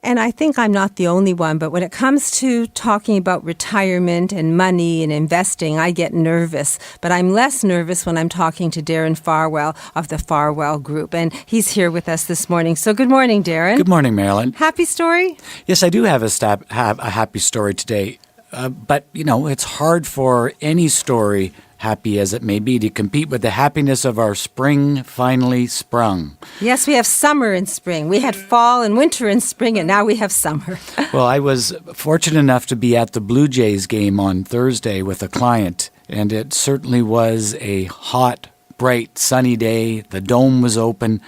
And I think I'm not the only one, but when it comes to talking about retirement and money and investing, I get nervous. But I'm less nervous when I'm talking to Darren Farwell of the Farwell Group. And he's here with us this morning. So good morning, Darren. Good morning, Marilyn. Happy story? Yes, I do have a happy story today. But, it's hard for any story, happy as it may be, to compete with the happiness of our spring finally sprung. Yes, we have summer and spring. We had fall and winter and spring, and now we have summer. Well, I was fortunate enough to be at the Blue Jays game on Thursday with a client, and it certainly was a hot, bright, sunny day. The dome was open.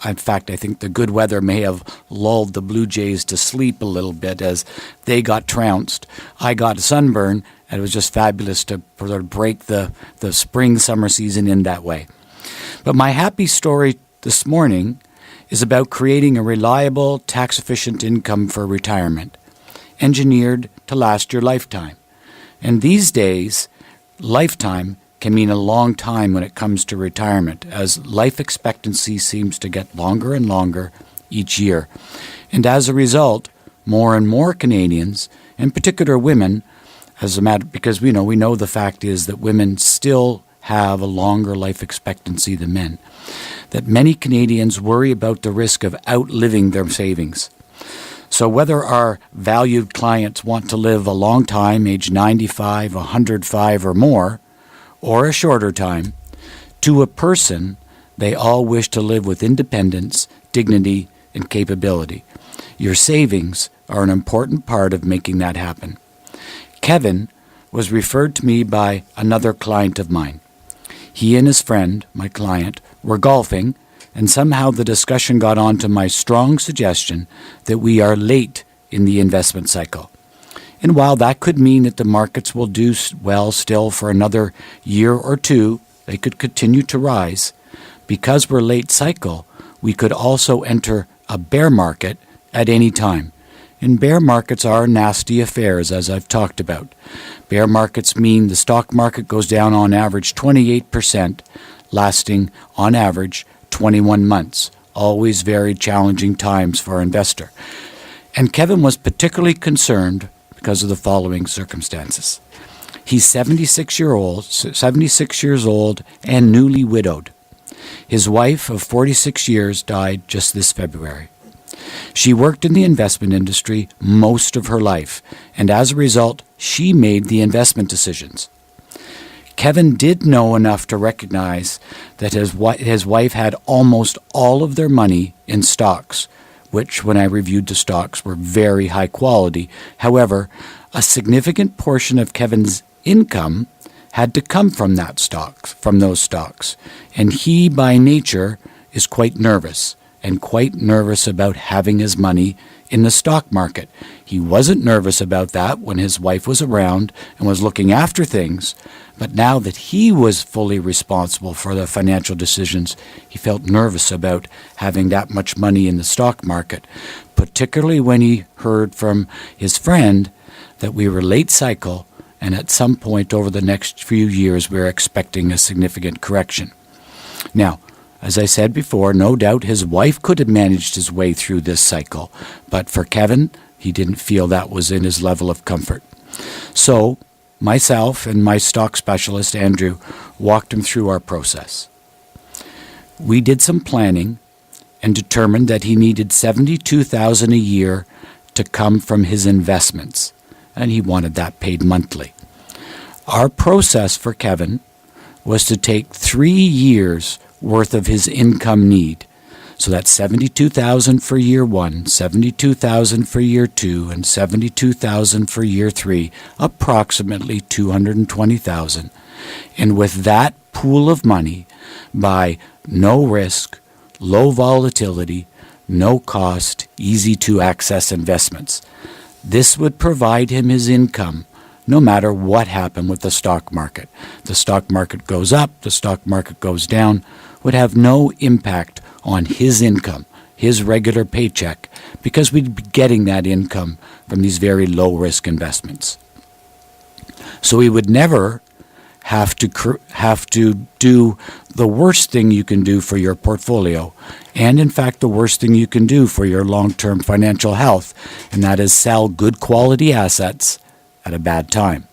In fact, I think the good weather may have lulled the Blue Jays to sleep a little bit as they got trounced. I got a sunburn, and it was just fabulous to sort of break the spring-summer season in that way. But my happy story this morning is about creating a reliable, tax-efficient income for retirement, engineered to last your lifetime. And these days, lifetime can mean a long time when it comes to retirement, as life expectancy seems to get longer and longer each year. And as a result, more and more Canadians, in particular women, because we know the fact is that women still have a longer life expectancy than men, that many Canadians worry about the risk of outliving their savings. So whether our valued clients want to live a long time, age 95, 105 or more, or a shorter time, to a person, they all wish to live with independence, dignity, and capability. Your savings are an important part of making that happen. Kevin was referred to me by another client of mine. He and his friend, my client, were golfing, and somehow the discussion got on to my strong suggestion that we are late in the investment cycle. And while that could mean that the markets will do well still for another year or two, they could continue to rise. Because we're late cycle, we could also enter a bear market at any time. And bear markets are nasty affairs, as I've talked about. Bear markets mean the stock market goes down on average 28%, lasting on average 21 months. Always very challenging times for an investor. And Kevin was particularly concerned because of the following circumstances. He's 76 years old and newly widowed. His wife of 46 years died just this February. She worked in the investment industry most of her life, and as a result, she made the investment decisions. Kevin did know enough to recognize that his wife had almost all of their money in stocks, which, when I reviewed the stocks, were very high quality. However, a significant portion of Kevin's income had to come from those stocks. And he, by nature, is quite nervous about having his money in the stock market. He wasn't nervous about that when his wife was around and was looking after things, but now that he was fully responsible for the financial decisions, he felt nervous about having that much money in the stock market, particularly when he heard from his friend that we were late cycle and at some point over the next few years we're expecting a significant correction. Now, as I said before, no doubt his wife could have managed his way through this cycle, but for Kevin, he didn't feel that was in his level of comfort. So, myself and my stock specialist, Andrew, walked him through our process. We did some planning and determined that he needed $72,000 a year to come from his investments, and he wanted that paid monthly. Our process for Kevin was to take 3 years worth of his income need. So that's $72,000 for year 1, $72,000 for year 2, and $72,000 for year 3, approximately $220,000. And with that pool of money, buy no risk, low volatility, no cost, easy to access investments. This would provide him his income no matter what happened with the stock market. The stock market goes up, the stock market goes down, would have no impact on his income, his regular paycheck, because we'd be getting that income from these very low-risk investments. So he would never have to do the worst thing you can do for your portfolio, and in fact the worst thing you can do for your long-term financial health, and that is sell good quality assets at a bad time.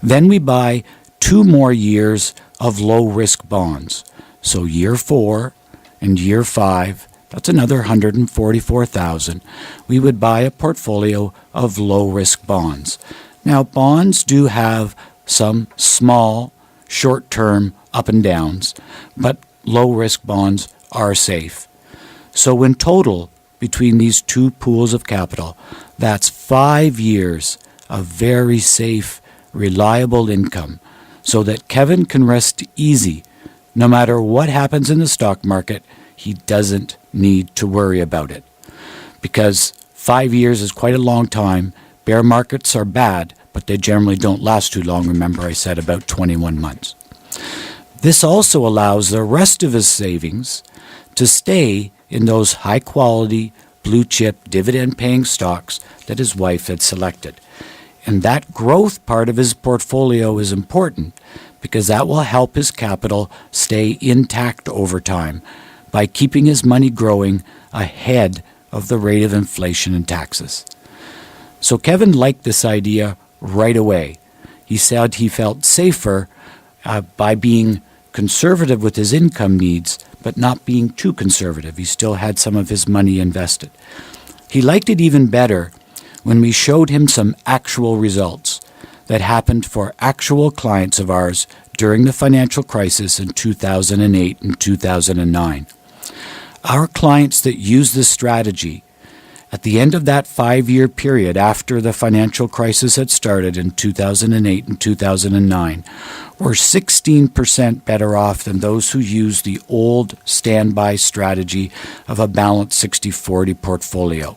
Then we buy 2 more years of low-risk bonds. So year 4 and year 5, that's another $144,000. We would buy a portfolio of low-risk bonds. Now, bonds do have some small, short-term up and downs, but low-risk bonds are safe. So in total, between these 2 pools of capital, that's 5 years of very safe, reliable income, so that Kevin can rest easy. No matter what happens in the stock market, he doesn't need to worry about it. Because 5 years is quite a long time. Bear markets are bad, but they generally don't last too long. Remember, I said about 21 months. This also allows the rest of his savings to stay in those high-quality, blue-chip, dividend-paying stocks that his wife had selected. And that growth part of his portfolio is important because that will help his capital stay intact over time by keeping his money growing ahead of the rate of inflation and taxes. So Kevin liked this idea right away. He said he felt safer by being conservative with his income needs, but not being too conservative. He still had some of his money invested. He liked it even better when we showed him some actual results that happened for actual clients of ours during the financial crisis in 2008 and 2009. Our clients that used this strategy at the end of that 5-year period after the financial crisis had started in 2008 and 2009 were 16% better off than those who used the old standby strategy of a balanced 60-40 portfolio.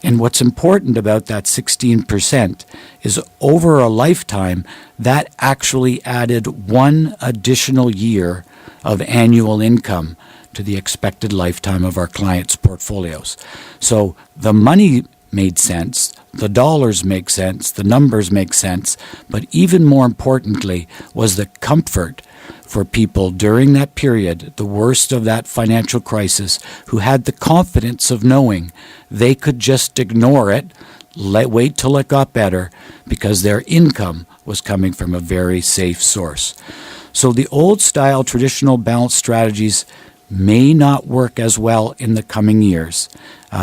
And what's important about that 16% is over a lifetime, that actually added 1 additional year of annual income to the expected lifetime of our clients' portfolios. So the money made sense, the dollars make sense, the numbers make sense, but even more importantly was the comfort for people during that period, the worst of that financial crisis, who had the confidence of knowing they could just ignore it, wait till it got better, because their income was coming from a very safe source. So the old-style traditional balanced strategies may not work as well in the coming years.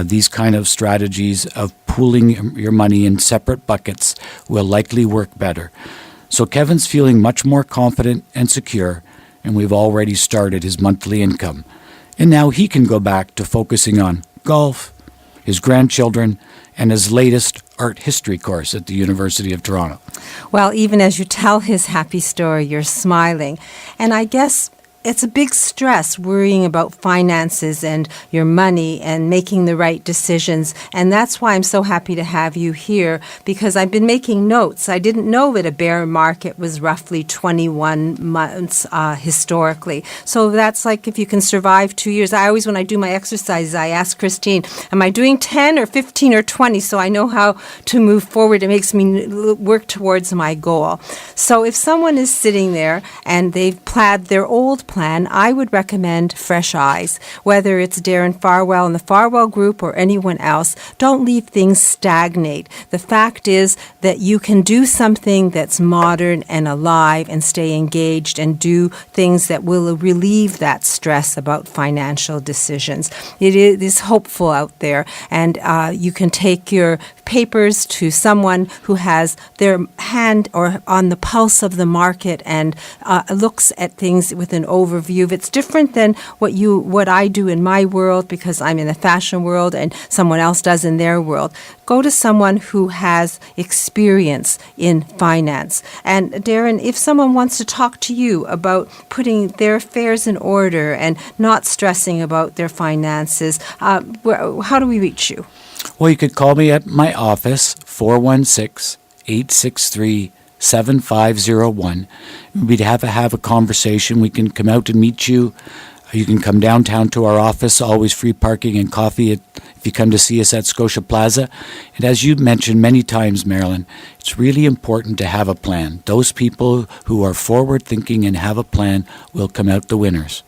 These kind of strategies of pooling your money in separate buckets will likely work better. So Kevin's feeling much more confident and secure, and we've already started his monthly income. And now he can go back to focusing on golf, his grandchildren, and his latest art history course at the University of Toronto. Well, even as you tell his happy story, you're smiling. And I guess it's a big stress worrying about finances and your money and making the right decisions. And that's why I'm so happy to have you here, because I've been making notes. I didn't know that a bear market was roughly 21 months historically. So that's like if you can survive 2 years. I always, when I do my exercises, I ask Christine, am I doing 10 or 15 or 20? So I know how to move forward. It makes me work towards my goal. So if someone is sitting there and they've planned their old plan, I would recommend fresh eyes. Whether it's Darren Farwell and the Farwell Group or anyone else, don't leave things stagnate. The fact is that you can do something that's modern and alive and stay engaged and do things that will relieve that stress about financial decisions. It is hopeful out there, and you can take your papers to someone who has their hand or on the pulse of the market and looks at things with an overview. If it's different than what I do in my world, because I'm in the fashion world and someone else does in their world, go to someone who has experience in finance. And Darren, if someone wants to talk to you about putting their affairs in order and not stressing about their finances, how do we reach you? Well, you could call me at my office, 416-863-7501. We'd have a conversation. We can come out and meet you. You can come downtown to our office, always free parking and coffee if you come to see us at Scotia Plaza. And as you mentioned many times, Marilyn, it's really important to have a plan. Those people who are forward-thinking and have a plan will come out the winners.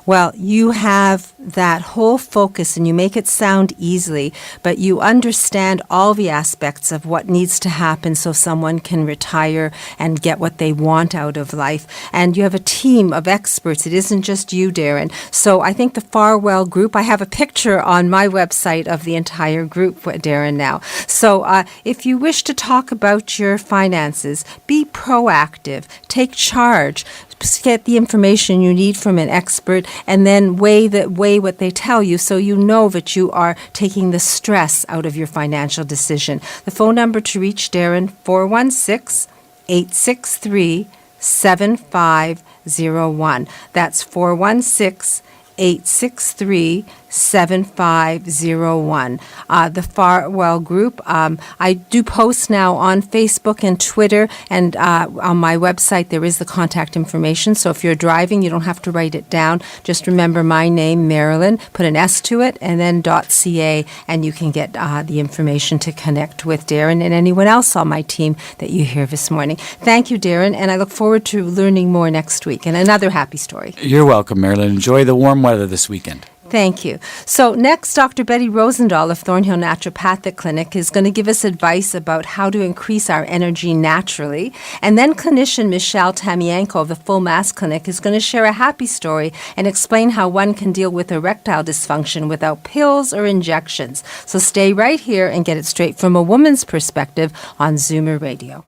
Well, you have that whole focus and you make it sound easily, but you understand all the aspects of what needs to happen so someone can retire and get what they want out of life. And you have a team of experts. It isn't just you, Darren. So I think the Farwell group, I have a picture on my website of the entire group, Darren, now. So if you wish to talk about your finances, be proactive, take charge. Get the information you need from an expert and then weigh what they tell you so you know that you are taking the stress out of your financial decision. The phone number to reach Darren, 416-863-7501. That's 416-863-7501. The Farwell Group. I do post now on Facebook and Twitter, and on my website there is the contact information. So if you're driving, you don't have to write it down. Just remember my name, Marilyn, put an S to it, and then .ca, and you can get the information to connect with Darren and anyone else on my team that you hear this morning. Thank you, Darren, and I look forward to learning more next week and another happy story. You're welcome, Marilyn. Enjoy the warm weather this weekend. Thank you. So next, Dr. Betty Rosendahl of Thornhill Naturopathic Clinic is going to give us advice about how to increase our energy naturally. And then clinician Michelle Tamienko of the Full Mass Clinic is going to share a happy story and explain how one can deal with erectile dysfunction without pills or injections. So stay right here and get it straight from a woman's perspective on Zoomer Radio.